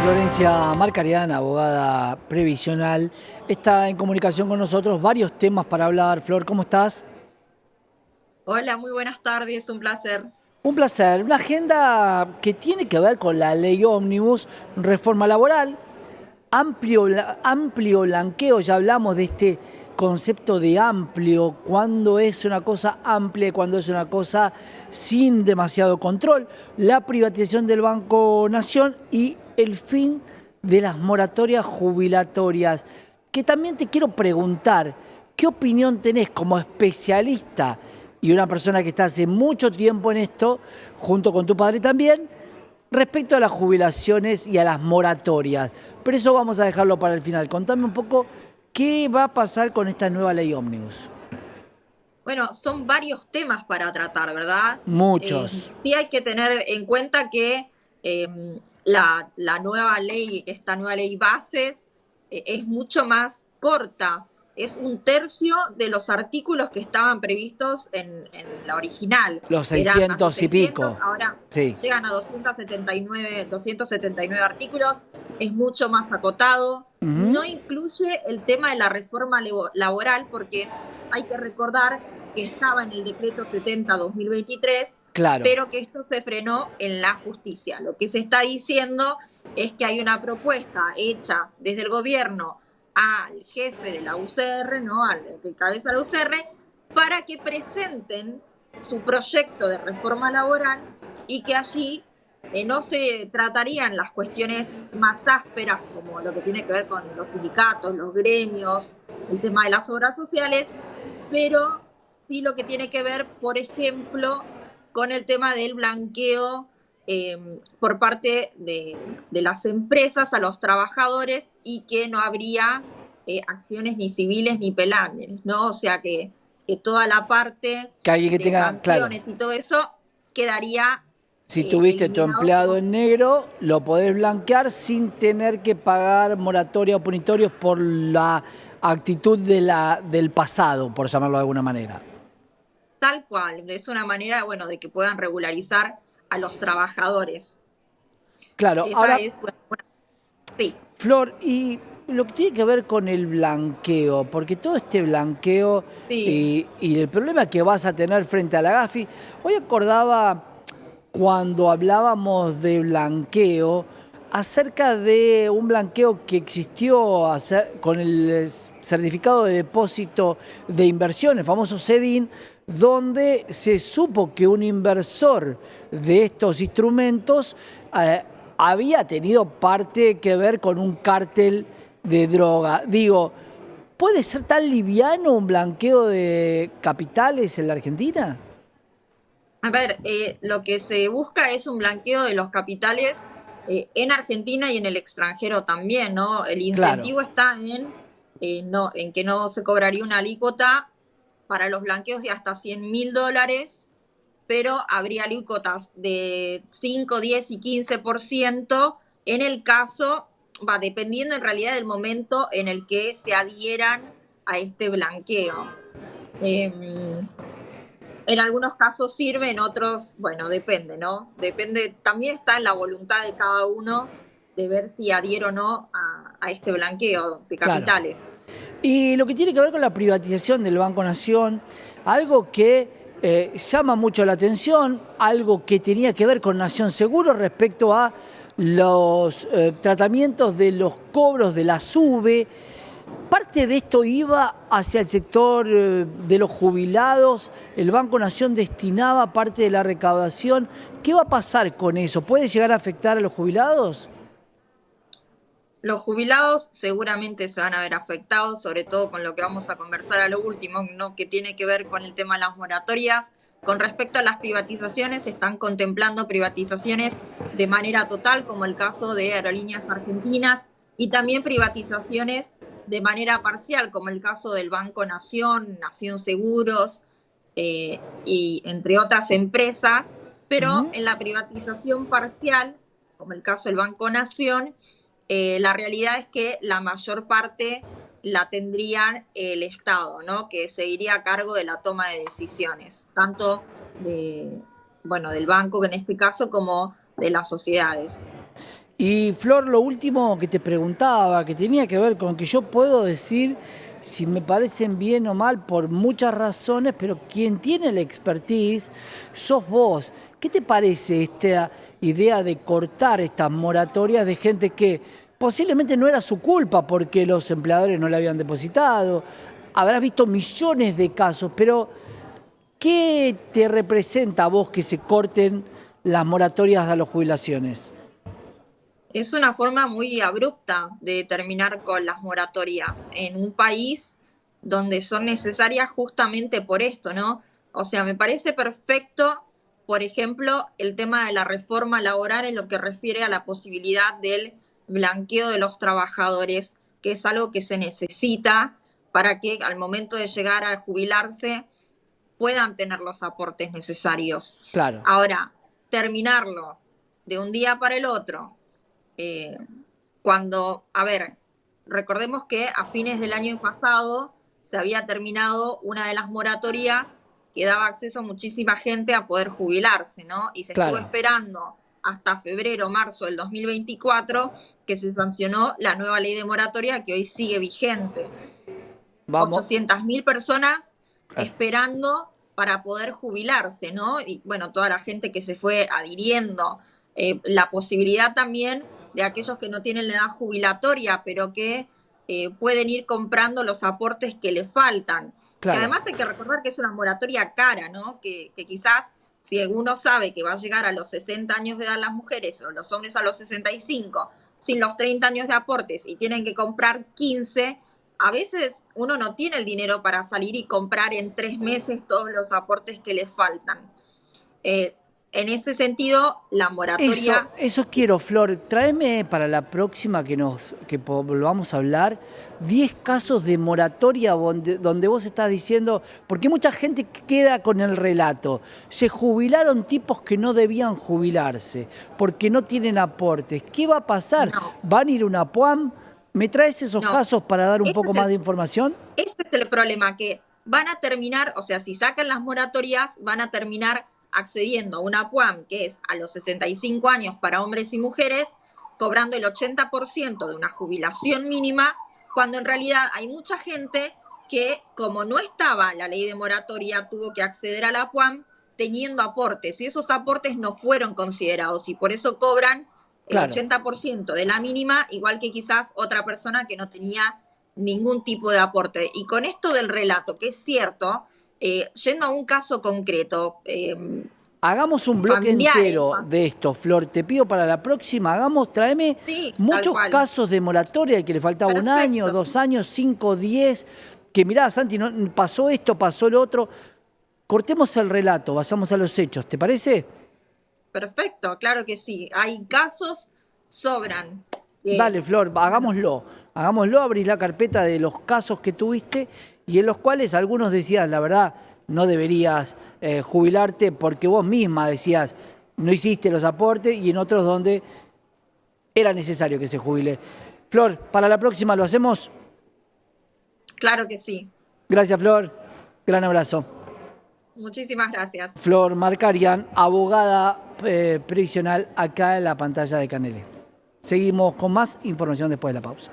Florencia Marcarián, abogada previsional, está en comunicación con nosotros. Varios temas para hablar. Flor, ¿cómo estás? Hola, muy buenas tardes, un placer. Un placer. Una agenda que tiene que ver con la ley ómnibus, reforma laboral, amplio blanqueo. Ya hablamos de este concepto de amplio, cuando es una cosa amplia y cuando es una cosa sin demasiado control. La privatización del Banco Nación y el fin de las moratorias jubilatorias. Que también te quiero preguntar, ¿qué opinión tenés como especialista y una persona que está hace mucho tiempo en esto, junto con tu padre también, respecto a las jubilaciones y a las moratorias? Pero eso vamos a dejarlo para el final. Contame un poco qué va a pasar con esta nueva ley ómnibus. Bueno, son varios temas para tratar, ¿verdad? Muchos. Sí hay que tener en cuenta que la nueva ley, esta nueva ley bases, es mucho más corta. Es un tercio de los artículos que estaban previstos en la original, Los que eran más de 600 y 600, pico. ahora Sí. llegan a 279 artículos, es mucho más acotado. Ujú. No incluye el tema de la reforma laboral, porque hay que recordar que estaba en el decreto 70/2023, Claro. pero que esto se frenó en la justicia. Lo que se está diciendo es que hay una propuesta hecha desde el gobierno al jefe de la UCR, ¿no? Al que cabeza la UCR, para que presenten su proyecto de reforma laboral y que allí no se tratarían las cuestiones más ásperas, como lo que tiene que ver con los sindicatos, los gremios, el tema de las obras sociales, pero sí lo que tiene que ver, por ejemplo, con el tema del blanqueo por parte de las empresas a los trabajadores y que no habría acciones ni civiles ni penales, ¿no? O sea que toda la parte Que alguien que de tenga, claro, sanciones y todo eso quedaría si tuviste tu eliminado empleado como en negro, lo podés blanquear sin tener que pagar moratoria o punitorios por la actitud del pasado, por llamarlo de alguna manera. tal cual. Es una manera, bueno, de que puedan regularizar a los trabajadores. Claro, Esa ahora, es, bueno, sí, Flor, y lo que tiene que ver con el blanqueo, porque todo este blanqueo sí. y el problema que vas a tener frente a la GAFI, hoy acordaba cuando hablábamos de blanqueo, acerca de un blanqueo que existió con el certificado de depósito de inversión, el famoso CEDIN, donde se supo que un inversor de estos instrumentos había tenido parte que ver con un cártel de droga. Digo, ¿puede ser tan liviano un blanqueo de capitales en la Argentina? A ver, lo que se busca es un blanqueo de los capitales en Argentina y en el extranjero también, ¿no? El Claro. incentivo está no, en que no se cobraría una alícuota para los blanqueos de hasta $100.000, pero habría alícuotas de 5, 10 y 15% en el caso, va dependiendo en realidad del momento en el que se adhieran a este blanqueo. Eh, en algunos casos sirve, en otros, bueno, depende, ¿no? Depende, también está en la voluntad de cada uno de ver si adhiere o no a este blanqueo de Claro. capitales. Y lo que tiene que ver con la privatización del Banco Nación, algo que llama mucho la atención, algo que tenía que ver con Nación Seguro respecto a los tratamientos de los cobros de la SUBE. Parte de esto iba hacia el sector de los jubilados, el Banco Nación destinaba parte de la recaudación. ¿Qué va a pasar con eso? ¿Puede llegar a afectar a los jubilados? Los jubilados seguramente se van a ver afectados, sobre todo con lo que vamos a conversar a lo último, ¿no? Que tiene que ver con el tema de las moratorias. Con respecto a las privatizaciones, se están contemplando privatizaciones de manera total, como el caso de Aerolíneas Argentinas, y también privatizaciones de manera parcial, como el caso del Banco Nación, Nación Seguros, y entre otras empresas, pero Ujú. en la privatización parcial, como el caso del Banco Nación, la realidad es que la mayor parte la tendría el Estado, ¿no? Que seguiría a cargo de la toma de decisiones, tanto de, bueno, del banco en este caso como de las sociedades. Y Flor, lo último que te preguntaba, que tenía que ver con que yo puedo decir si me parecen bien o mal por muchas razones, pero quien tiene la expertise sos vos. ¿Qué te parece esta idea de cortar estas moratorias de gente que posiblemente no era su culpa porque los empleadores no le habían depositado? Habrás visto millones de casos, pero ¿qué te representa a vos que se corten las moratorias a las jubilaciones? Es una forma muy abrupta de terminar con las moratorias en un país donde son necesarias justamente por esto, ¿no? O sea, me parece perfecto, por ejemplo, el tema de la reforma laboral en lo que refiere a la posibilidad del blanqueo de los trabajadores, que es algo que se necesita para que al momento de llegar a jubilarse puedan tener los aportes necesarios. Claro, Ahora, terminarlo de un día para el otro, eh, a ver, recordemos que a fines del año pasado se había terminado una de las moratorias que daba acceso a muchísima gente a poder jubilarse, ¿no? Y se estuvo claro. esperando hasta febrero, marzo del 2024 que se sancionó la nueva ley de moratoria que hoy sigue vigente. Vamos. 800.000 personas Claro. esperando para poder jubilarse, ¿no? Y bueno, toda la gente que se fue adhiriendo, la posibilidad también de aquellos que no tienen la edad jubilatoria, pero que pueden ir comprando los aportes que le faltan. Que Claro. además hay que recordar que es una moratoria cara, ¿no? Que quizás si uno sabe que va a llegar a los 60 años de edad las mujeres o los hombres a los 65, sin los 30 años de aportes y tienen que comprar 15, a veces uno no tiene el dinero para salir y comprar en 3 meses todos los aportes que le faltan. Eh, en ese sentido, la moratoria... Eso quiero, Flor. Tráeme para la próxima que volvamos a hablar 10 casos de moratoria donde vos estás diciendo, porque mucha gente queda con el relato. Se jubilaron tipos que no debían jubilarse porque no tienen aportes. ¿Qué va a pasar? No, ¿Van a ir a una PUAM? ¿Me traes esos no. casos para dar un Ese poco es más el, de información? ese es el problema, que van a terminar, o sea, si sacan las moratorias, van a terminar accediendo a una PUAM, que es a los 65 años para hombres y mujeres, cobrando el 80% de una jubilación mínima, cuando en realidad hay mucha gente que, como no estaba la ley de moratoria, tuvo que acceder a la PUAM teniendo aportes, y esos aportes no fueron considerados, y por eso cobran el Claro. 80% de la mínima, igual que quizás otra persona que no tenía ningún tipo de aporte. Y con esto del relato, que es cierto, yendo a un caso concreto, Hagamos un bloque familiares, entero de esto, Flor. Te pido para la próxima, tráeme sí, tal muchos cual, casos de moratoria que le faltaba un año, perfecto, 2 años, 5, 10. Que mirá, Santi, pasó esto, pasó lo otro. Cortemos el relato, pasamos a los hechos, ¿te parece? perfecto, claro que sí. Hay casos, sobran. Dale, Flor, Bueno, hagámoslo, abrís la carpeta de los casos que tuviste y en los cuales algunos decías, la verdad, no deberías jubilarte porque vos misma decías, no hiciste los aportes y en otros donde era necesario que se jubile. Flor, para la próxima lo hacemos. claro que sí. Gracias, Flor. Gran abrazo. Muchísimas gracias. Flor Marcarian, abogada previsional acá en la pantalla de Canele. Seguimos con más información después de la pausa.